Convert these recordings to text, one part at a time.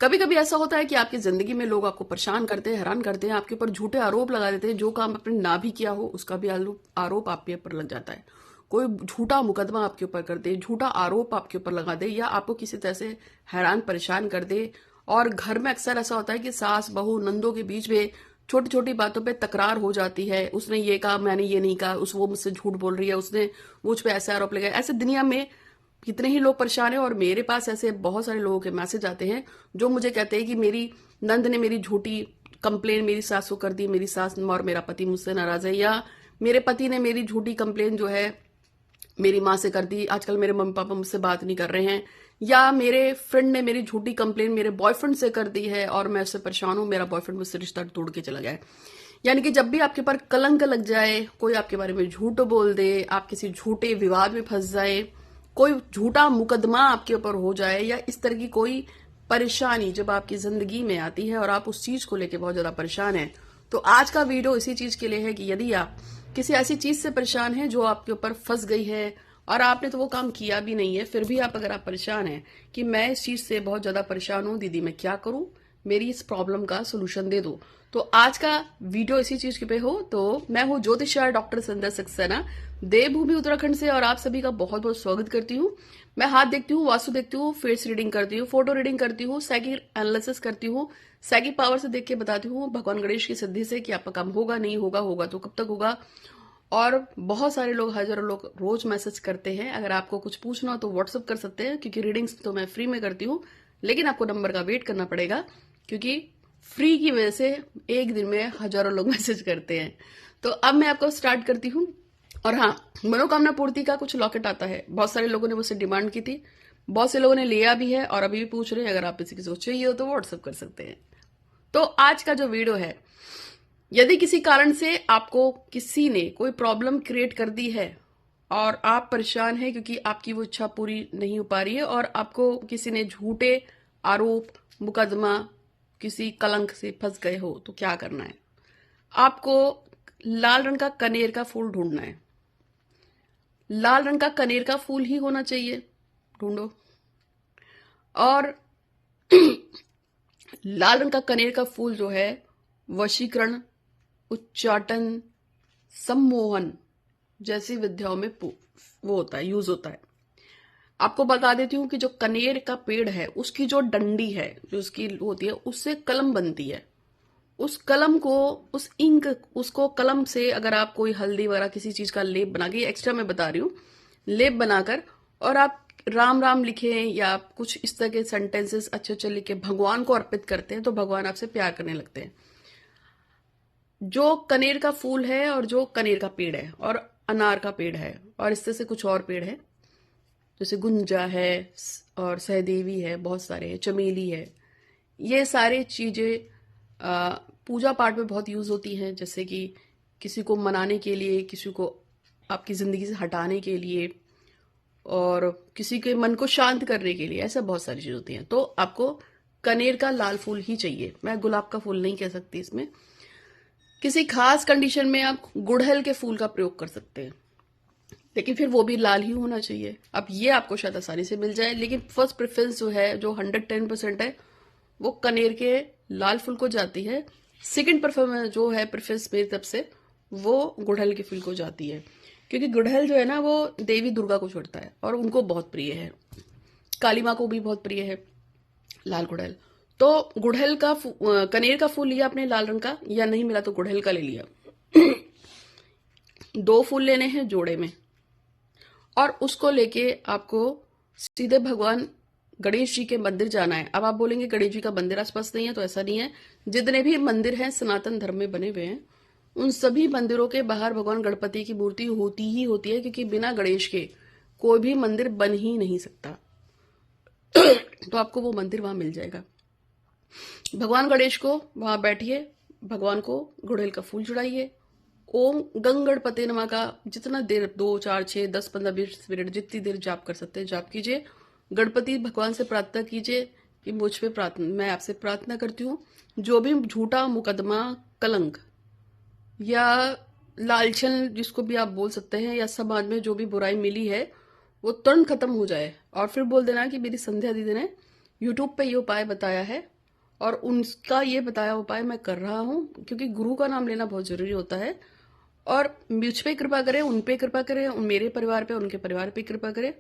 कभी कभी ऐसा होता है कि आपकी जिंदगी में लोग आपको परेशान करते हैं, हैरान करते हैं, आपके ऊपर झूठे आरोप लगा देते हैं। जो काम आपने ना भी किया हो उसका भी आरोप आपके ऊपर लग जाता है। कोई झूठा मुकदमा आपके ऊपर कर दे, झूठा आरोप आपके ऊपर लगा दे, या आपको किसी तरह से हैरान परेशान कर दे। और घर में अक्सर ऐसा होता है कि सास बहू नंदों के बीच में छोटी छोटी बातों पे तकरार हो जाती है। उसने ये कहा, मैंने ये नहीं कहा, वो मुझसे झूठ बोल रही है, उसने मुझ पे ऐसे आरोप लगाया। ऐसे दुनिया में कितने ही लोग परेशान हैं, और मेरे पास ऐसे बहुत सारे लोगों के मैसेज आते हैं जो मुझे कहते हैं कि मेरी नंद ने मेरी झूठी कंप्लेन मेरी सास को कर दी, मेरी सास और मेरा पति मुझसे नाराज है, या मेरे पति ने मेरी झूठी कंप्लेन जो है मेरी माँ से कर दी, आजकल मेरे मम्मी पापा मुझसे बात नहीं कर रहे हैं, या मेरे फ्रेंड ने मेरी झूठी कंप्लेन मेरे बॉयफ्रेंड से कर दी है और मैं उससे परेशान हूं, मेरा बॉयफ्रेंड मुझसे रिश्ता तोड़ के चला गया है। यानी कि जब भी आपके ऊपर कलंक लग जाए, कोई आपके बारे में झूठ बोल दे, आप किसी झूठे विवाद में फंस जाए, कोई झूठा मुकदमा आपके ऊपर हो जाए, या इस तरह की कोई परेशानी जब आपकी जिंदगी में आती है और आप उस चीज को लेकर बहुत ज्यादा परेशान हैं, तो आज का वीडियो इसी चीज के लिए है कि यदि आप किसी ऐसी चीज से परेशान हैं जो आपके ऊपर फंस गई है और आपने तो वो काम किया भी नहीं है, फिर भी अगर आप परेशान हैं कि मैं इस चीज से बहुत ज्यादा परेशान हूं दीदी, मैं क्या करूं, मेरी इस प्रॉब्लम का सोल्यूशन दे दो, तो आज का वीडियो इसी चीज के पे हो। तो मैं हूं ज्योतिषाचार्य डॉक्टर संध्या सक्सेना, देवभूमि उत्तराखंड से, और आप सभी का बहुत बहुत स्वागत करती हूँ। मैं हाथ देखती हूँ, वास्तु देखती हूँ, फेस रीडिंग करती हूँ, फोटो रीडिंग करती हूँ, साइकिल एनालिसिस करती हूँ, साइकिल पावर से देख के बताती हूँ भगवान गणेश की सिद्धि से कि आपका काम होगा, नहीं होगा, होगा तो कब तक होगा। और बहुत सारे लोग, हजारों लोग रोज मैसेज करते हैं। अगर आपको कुछ पूछना हो तो व्हाट्सअप कर सकते हैं, क्योंकि रीडिंग्स तो मैं फ्री में करती हूँ, लेकिन आपको नंबर का वेट करना पड़ेगा, क्योंकि फ्री की वजह से एक दिन में हजारों लोग मैसेज करते हैं। तो अब मैं आपको स्टार्ट करती हूँ। और हाँ, मनोकामना पूर्ति का कुछ लॉकेट आता है, बहुत सारे लोगों ने मुझसे डिमांड की थी, बहुत से लोगों ने लिया भी है और अभी भी पूछ रहे हैं। अगर आप किसी को चाहिए हो तो व्हाट्सअप कर सकते हैं। तो आज का जो वीडियो है, यदि किसी कारण से आपको किसी ने कोई प्रॉब्लम क्रिएट कर दी है और आप परेशान हैं क्योंकि आपकी वो इच्छा पूरी नहीं हो पा रही है, और आपको किसी ने झूठे आरोप, मुकदमा, किसी कलंक से फंस गए हो, तो क्या करना है? आपको लाल रंग का कनेर का फूल ढूंढना है। लाल रंग का कनेर का फूल ही होना चाहिए, ढूंढो। और लाल रंग का कनेर का फूल जो है वशीकरण, उच्चाटन, सम्मोहन जैसी विद्याओं में वो होता है, यूज होता है। आपको बता देती हूँ कि जो कनेर का पेड़ है उसकी जो डंडी है, जो उसकी होती है, उससे कलम बनती है। उस कलम को, उस इंक, उसको कलम से अगर आप कोई हल्दी वगैरह किसी चीज का लेप बना के, एक्स्ट्रा मैं बता रही हूँ, लेप बनाकर, और आप राम राम लिखें या कुछ इस तरह के सेंटेंसेस अच्छे अच्छे लिख के भगवान को अर्पित करते हैं, तो भगवान आपसे प्यार करने लगते हैं। जो कनेर का फूल है और जो कनेर का पेड़ है और अनार का पेड़ है, और इससे से कुछ और पेड़ है, जैसे गुंजा है और सहदेवी है, बहुत सारे हैं, चमेली है, ये सारे चीजें पूजा पाठ में बहुत यूज होती हैं। जैसे कि किसी को मनाने के लिए, किसी को आपकी जिंदगी से हटाने के लिए, और किसी के मन को शांत करने के लिए, ऐसा बहुत सारी चीजें होती हैं। तो आपको कनेर का लाल फूल ही चाहिए, मैं गुलाब का फूल नहीं कह सकती इसमें। किसी खास कंडीशन में आप गुड़हल के फूल का प्रयोग कर सकते हैं, लेकिन फिर वो भी लाल ही होना चाहिए। अब ये आपको शायद आसानी से मिल जाए, लेकिन फर्स्ट प्रेफरेंस जो है, जो 110% है, वो कनेर के लाल फूल को जाती है। सेकंड प्रेफरेंस जो है, प्रेफरेंस मेरी तरफ से, वो गुड़हल के फूल को जाती है, क्योंकि गुड़हल जो है ना, वो देवी दुर्गा को छोड़ता है और उनको बहुत प्रिय है, काली माँ को भी बहुत प्रिय है लाल गुड़हल। तो गुड़हल का कनेर का फूल लिया आपने लाल रंग का, या नहीं मिला तो गुड़हल का ले लिया। 2 फूल लेने हैं जोड़े में, और उसको लेके आपको सीधे भगवान गणेश जी के मंदिर जाना है। अब आप बोलेंगे गणेश जी का मंदिर आसपास नहीं है, तो ऐसा नहीं है। जितने भी मंदिर हैं सनातन धर्म में बने हुए हैं, उन सभी मंदिरों के बाहर भगवान गणपति की मूर्ति होती ही होती है, क्योंकि बिना गणेश के कोई भी मंदिर बन ही नहीं सकता। तो आपको वो मंदिर वहां मिल जाएगा। भगवान गणेश को वहां बैठिए, भगवान को गुड़हल का फूल चढ़ाइए, ओम गंगणपते नमः का जितना देर, 2, 4, 6, 10, 15, 20 मिनट, जितनी देर जाप कर सकते हैं जाप कीजिए। गणपति भगवान से प्रार्थना कीजिए कि मुझ पे प्रार्थना, मैं आपसे प्रार्थना करती हूँ, जो भी झूठा मुकदमा, कलंक या लालछन जिसको भी आप बोल सकते हैं, या समाज में जो भी बुराई मिली है, वो तुरंत खत्म हो जाए। और फिर बोल देना कि मेरी संध्या दीदी ने यूट्यूब पे ये उपाय बताया है और उनका ये बताया उपाय मैं कर रहा हूँ, क्योंकि गुरु का नाम लेना बहुत जरूरी होता है। और मुझ पे कृपा करें, उन पे कृपा करें, मेरे परिवार पे, उनके परिवार पे कृपा करें।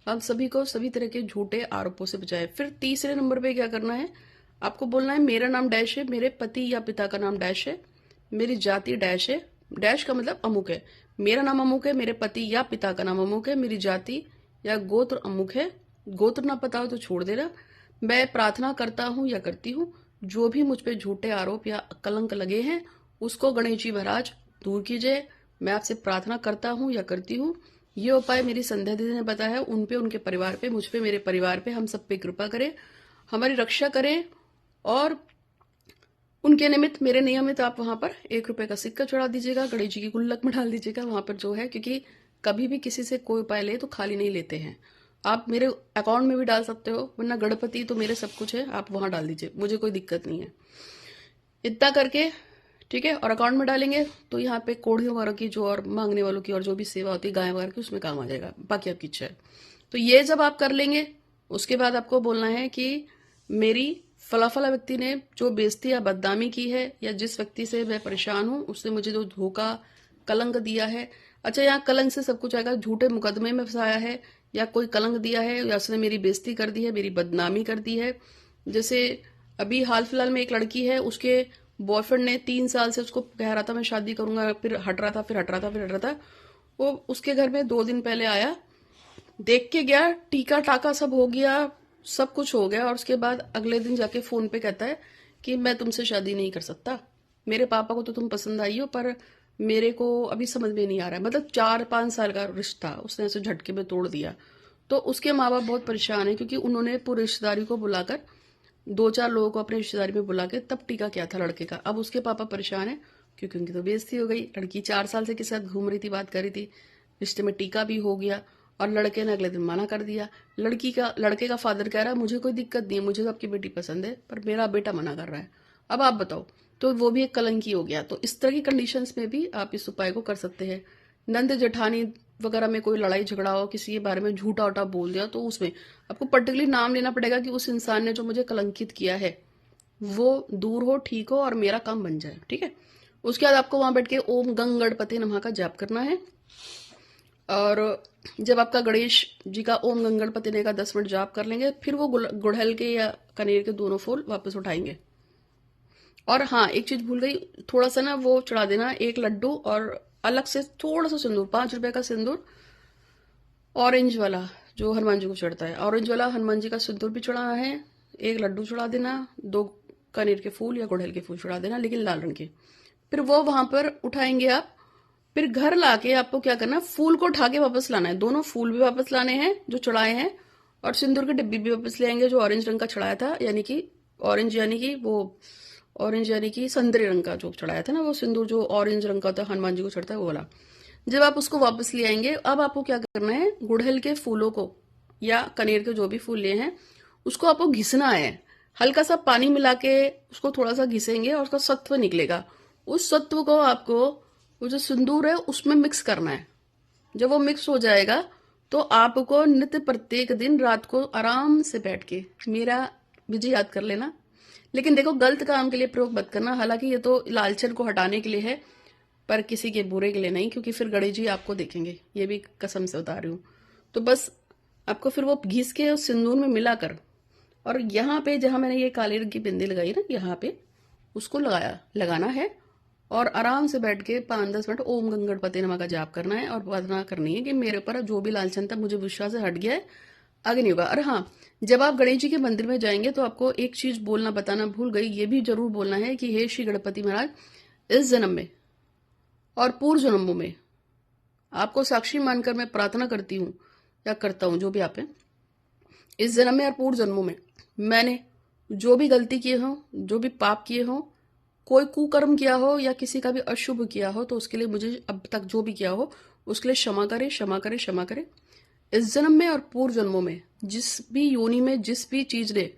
हम सभी को सभी तरह के झूठे आरोपों से बचाए। फिर तीसरे नंबर पे क्या करना है, आपको बोलना है मेरा नाम डैश है, मेरे पति या पिता का नाम डैश है, मेरी जाति डैश है। डैश का मतलब अमुक है। मेरा नाम अमुक है, मेरे पति या पिता का नाम अमुक है, मेरी जाति या गोत्र अमुक है। गोत्र ना पता हो तो छोड़ देना। मैं प्रार्थना करता हूँ या करती हूँ, जो भी मुझ पे झूठे आरोप या कलंक लगे हैं उसको गणेश जी महाराज दूर कीजिए। मैं आपसे प्रार्थना करता हूँ या करती हूँ। ये उपाय मेरी संध्या दीदी ने बताया है। उन पे, उनके परिवार पे, मुझ पे, मेरे परिवार पे, हम सब पे कृपा करें, हमारी रक्षा करें। और उनके निमित्त, मेरे नियमित आप वहां पर 1 रुपए का सिक्का चढ़ा दीजिएगा, गणेश जी की गुल्लक में डाल दीजिएगा वहां पर जो है, क्योंकि कभी भी किसी से कोई उपाय ले तो खाली नहीं लेते हैं। आप मेरे अकाउंट में भी डाल सकते हो, वरना गणपति तो मेरे सब कुछ है, आप वहां डाल दीजिए, मुझे कोई दिक्कत नहीं है। इतना करके ठीक है, और अकाउंट में डालेंगे तो यहाँ पे कोढ़ियों वगैरह की जो, और मांगने वालों की, और जो भी सेवा होती है गाय वगैरह की, उसमें काम आ जाएगा। बाकी आपकी इच्छा है। तो ये जब आप कर लेंगे, उसके बाद आपको बोलना है कि मेरी फला फला व्यक्ति ने जो बेइज्जती या बदनामी की है, या जिस व्यक्ति से मैं परेशान हूं उसने मुझे जो धोखा कलंक दिया है। अच्छा, यहाँ कलंक से सब कुछ आएगा। झूठे मुकदमे में फंसाया है, या कोई कलंक दिया है, या उसने मेरी बेइज्जती कर दी है, मेरी बदनामी कर दी है। जैसे अभी हाल फिलहाल में एक लड़की है, उसके बॉयफ्रेंड ने 3 साल से उसको कह रहा था मैं शादी करूंगा, फिर हट रहा था, फिर हट रहा था, फिर हट रहा था। वो उसके घर में 2 दिन पहले आया, देख के गया, टीका टाका सब हो गया, सब कुछ हो गया, और उसके बाद अगले दिन जाके फोन पे कहता है कि मैं तुमसे शादी नहीं कर सकता। मेरे पापा को तो तुम पसंद आई हो, पर मेरे को अभी समझ में नहीं आ रहा है। मतलब 4-5 साल का रिश्ता उसने ऐसे झटके में तोड़ दिया। तो उसके माँ बाप बहुत परेशान है, क्योंकि उन्होंने पूरी रिश्तेदारी को बुलाकर, 2-4 लोगों को अपने रिश्तेदारी में बुला के तब टीका किया था लड़के का। अब उसके पापा परेशान है, क्योंकि उनकी तो बेइज्जती हो गई। लड़की 4 साल से किसी साथ घूम रही थी, बात कर रही थी, रिश्ते में टीका भी हो गया, और लड़के ने अगले दिन मना कर दिया। लड़के का फादर कह रहा है मुझे कोई दिक्कत नहीं है, मुझे तो आपकी बेटी पसंद है, पर मेरा बेटा मना कर रहा है। अब आप बताओ, तो वो भी एक कलंकी हो गया। तो इस तरह की कंडीशंस में भी आप इस उपाय को कर सकते हैं। नंद जेठानी वगैरह में कोई लड़ाई झगड़ा हो, किसी के बारे में झूठा उठा बोल दिया, तो उसमें आपको पर्टिकुलरली नाम लेना पड़ेगा कि उस इंसान ने जो मुझे कलंकित किया है वो दूर हो, ठीक हो, और मेरा काम बन जाए। ठीक है, उसके बाद आपको वहां बैठ के ओम गंग गणपति नमः का जाप करना है। और जब आपका गणेश जी का ओम गंग गणपति ने का 10 मिनट जाप कर लेंगे, फिर वो गुड़हल के या कनेर के दोनों फूल वापस उठाएंगे। और हाँ, एक चीज भूल गई, थोड़ा सा ना वो चढ़ा देना, एक लड्डू, और अलग से थोड़ा सा सिंदूर, 5 रुपए का सिंदूर, ऑरेंज वाला, जो हनुमान जी को चढ़ता है, ऑरेंज वाला हनुमान जी का सिंदूर भी चढ़ाना है। एक लड्डू चढ़ा देना, 2 कनेर के फूल या गुड़हल के फूल चढ़ा देना, लेकिन लाल रंग के। फिर वो वहां पर उठाएंगे आप। फिर घर लाके आपको क्या करना, फूल को उठा के वापस लाना है। दोनों फूल भी वापस लाने हैं जो चढ़ाए हैं, और सिंदूर की डिब्बी भी वापस ले आएंगे जो ऑरेंज रंग का चढ़ाया था, यानी कि ऑरेंज, यानी कि वो ऑरेंज यानी कि संतरे रंग का जो चढ़ाया था ना, वो सिंदूर जो ऑरेंज रंग का था हनुमान जी को चढ़ता है वो वाला। जब आप उसको वापस ले आएंगे, अब आपको क्या करना है, गुड़हल के फूलों को या कनेर के जो भी फूल लिए हैं उसको आपको घिसना है। हल्का सा पानी मिला के उसको थोड़ा सा घिसेंगे और उसका सत्व निकलेगा। उस सत्व को आपको वो जो सिंदूर है उसमें मिक्स करना है। जब वो मिक्स हो जाएगा तो आपको नित्य प्रत्येक दिन रात को आराम से बैठ के मेरा विजय याद कर लेना। लेकिन देखो, गलत काम के लिए प्रयोग मत करना। हालांकि ये तो लालचन को हटाने के लिए है, पर किसी के बुरे के लिए नहीं, क्योंकि फिर गणेश जी आपको देखेंगे, ये भी कसम से बता रही हूँ। तो बस आपको फिर वो घिस के उस सिंदूर में मिलाकर, और यहाँ पे जहां मैंने ये काले रंग की बिंदी लगाई ना, यहाँ पे उसको लगाना है, और आराम से बैठ के 5-10 मिनट ओम गंग गणपति नमः का जाप करना है, और प्रार्थना करनी है कि मेरे ऊपर जो भी लालचन था मुझे विश्वास से हट गया है, आगे नहीं होगा। और हाँ, जब आप गणेश जी के मंदिर में जाएंगे तो आपको एक चीज बोलना, बताना भूल गई, ये भी जरूर बोलना है कि हे श्री गणपति महाराज, इस जन्म में और पूर्व जन्मों में आपको साक्षी मानकर मैं प्रार्थना करती हूँ या करता हूँ, जो भी आप हैं, इस जन्म में और पूर्व जन्मों में मैंने जो भी गलती किए हो, जो भी पाप किए हो, कोई कुकर्म किया हो या किसी का भी अशुभ किया हो, तो उसके लिए मुझे अब तक जो भी किया हो उसके लिए क्षमा करे, क्षमा करे, क्षमा करे। इस जन्म में और पूर्व जन्मों में जिस भी योनि में जिस भी चीज ने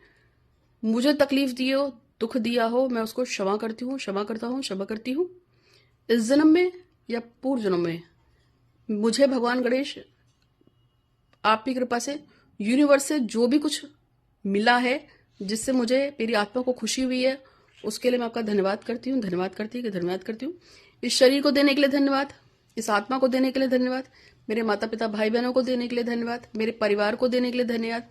मुझे तकलीफ दी हो, दुख दिया हो, मैं उसको क्षमा करती हूँ, क्षमा करता हूँ, क्षमा करती हूँ। इस जन्म में या पूर्व जन्म में मुझे भगवान गणेश आपकी कृपा से, यूनिवर्स से जो भी कुछ मिला है, जिससे मुझे मेरी आत्मा को खुशी हुई है, उसके लिए मैं आपका धन्यवाद करती हूँ, धन्यवाद करती हूँ, धन्यवाद करती हूँ। इस शरीर को देने के लिए धन्यवाद, इस आत्मा को देने के लिए धन्यवाद, मेरे माता पिता भाई बहनों को देने के लिए धन्यवाद, मेरे परिवार को देने के लिए धन्यवाद,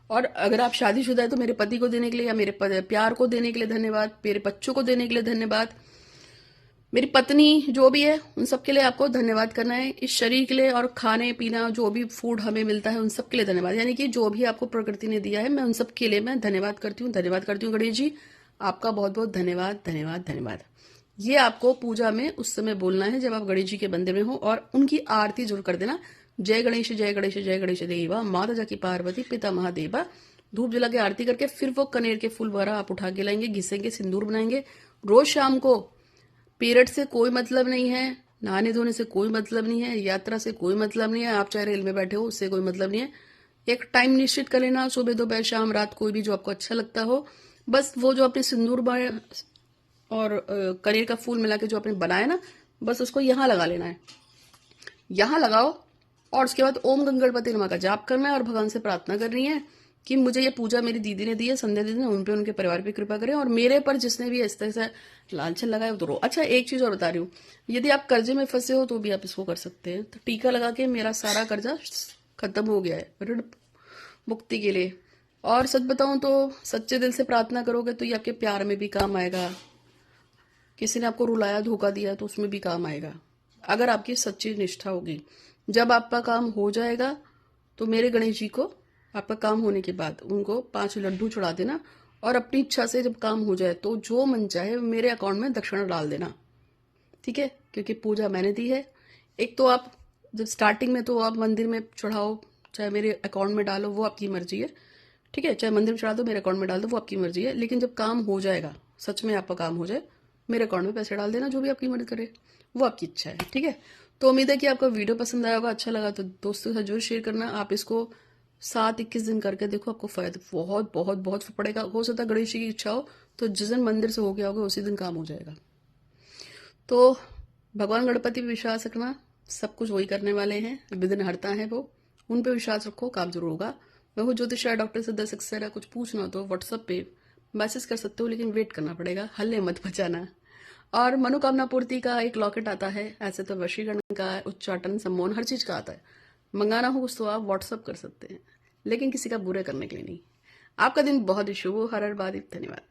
और अगर आप शादीशुदा है तो मेरे पति को देने के लिए, या मेरे प्यार को देने के लिए धन्यवाद, मेरे बच्चों को देने के लिए धन्यवाद, मेरी पत्नी जो भी है उन सब के लिए आपको धन्यवाद करना है। इस शरीर के लिए और खाने पीना जो भी फूड हमें मिलता है उन सब के लिए धन्यवाद, यानी कि जो भी आपको प्रकृति ने दिया है मैं उन सब के लिए मैं धन्यवाद करती हूँ, धन्यवाद करती हूँ। गणेश जी आपका बहुत बहुत धन्यवाद, धन्यवाद, धन्यवाद। ये आपको पूजा में उस समय बोलना है जब आप गणेश जी के मंदिर में हो, और उनकी आरती जरूर कर देना। जय गणेश, जय गणेश, जय गणेश देवा, माता जाकी पार्वती, पिता महादेवा। धूप जला के आरती करके फिर वो कनेर के फूल वगैरह आप उठा के लाएंगे, घिसेंगे, सिंदूर बनाएंगे। रोज शाम को पीरियड से कोई मतलब नहीं है, नहाने धोने से कोई मतलब नहीं है, यात्रा से कोई मतलब नहीं है, आप चाहे रेल में बैठे हो उससे कोई मतलब नहीं है। एक टाइम निश्चित कर लेना, सुबह दोपहर शाम रात, कोई भी जो आपको अच्छा लगता हो। बस वो जो अपने सिंदूर और कनेर का फूल मिला के जो आपने बनाया ना, बस उसको यहाँ लगा लेना है, यहाँ लगाओ। और उसके बाद ओम गंगणपति नमः का जाप करना है और भगवान से प्रार्थना करनी है कि मुझे ये पूजा मेरी दीदी ने दी है, संध्या दीदी ने, उन पे उनके परिवार पे कृपा करें, और मेरे पर जिसने भी इस तरह से लालचन लगाया वो तो रो। अच्छा, एक चीज और बता रही हूँ, यदि आप कर्जे में फंसे हो तो भी आप इसको कर सकते हैं। तो टीका लगा के मेरा सारा कर्जा खत्म हो गया है, ऋण मुक्ति के लिए। और सच बताऊं तो सच्चे दिल से प्रार्थना करोगे तो ये आपके प्यार में भी काम आएगा, किसी ने आपको रुलाया धोखा दिया तो उसमें भी काम आएगा, अगर आपकी सच्ची निष्ठा होगी। जब आपका काम हो जाएगा तो मेरे गणेश जी को आपका काम होने के बाद उनको 5 लड्डू चढ़ा देना, और अपनी इच्छा से जब काम हो जाए तो जो मन चाहे मेरे अकाउंट में दक्षिणा डाल देना, ठीक है? क्योंकि पूजा मैंने दी है। एक तो आप जब स्टार्टिंग में तो आप मंदिर में चढ़ाओ, चाहे मेरे अकाउंट में डालो, वो आपकी मर्जी है, ठीक है? चाहे मंदिर में चढ़ा दो, मेरे अकाउंट में डाल दो, वो आपकी मर्जी है। लेकिन जब काम हो जाएगा, सच में आपका काम हो जाए, मेरे अकाउंट में पैसे डाल देना, जो भी आपकी मदद करे, वो आपकी इच्छा है, ठीक है? तो उम्मीद है कि आपका वीडियो पसंद आया होगा, अच्छा लगा तो दोस्तों के साथ जरूर शेयर करना। आप इसको 7-21 दिन करके देखो, आपको फायदा बहुत बहुत बहुत पड़ेगा। हो सकता है गणेश जी की इच्छा हो तो जिस दिन मंदिर से हो गया होगा उसी दिन काम हो जाएगा। तो भगवान गणपति पे विश्वास रखना, सब कुछ वही करने वाले हैं, विघ्न हरता है वो, उन पे विश्वास रखो, काम जरूर होगा। मैं हूँ ज्योतिषा डॉक्टर सिद्धा सक्सेना। कुछ पूछना हो तो व्हाट्सएप पे मैसेज कर सकते हो, लेकिन वेट करना पड़ेगा, हल्ले मत बचाना। और मनोकामना पूर्ति का एक लॉकेट आता है, ऐसे तो वशीकरण का, उच्चाटन, सम्मोहन, हर चीज का आता है। मंगाना हो कुछ तो आप व्हाट्सअप कर सकते हैं, लेकिन किसी का बुरा करने के लिए नहीं। आपका दिन बहुत ही शुभ हो। हर हर महादेव, धन्यवाद।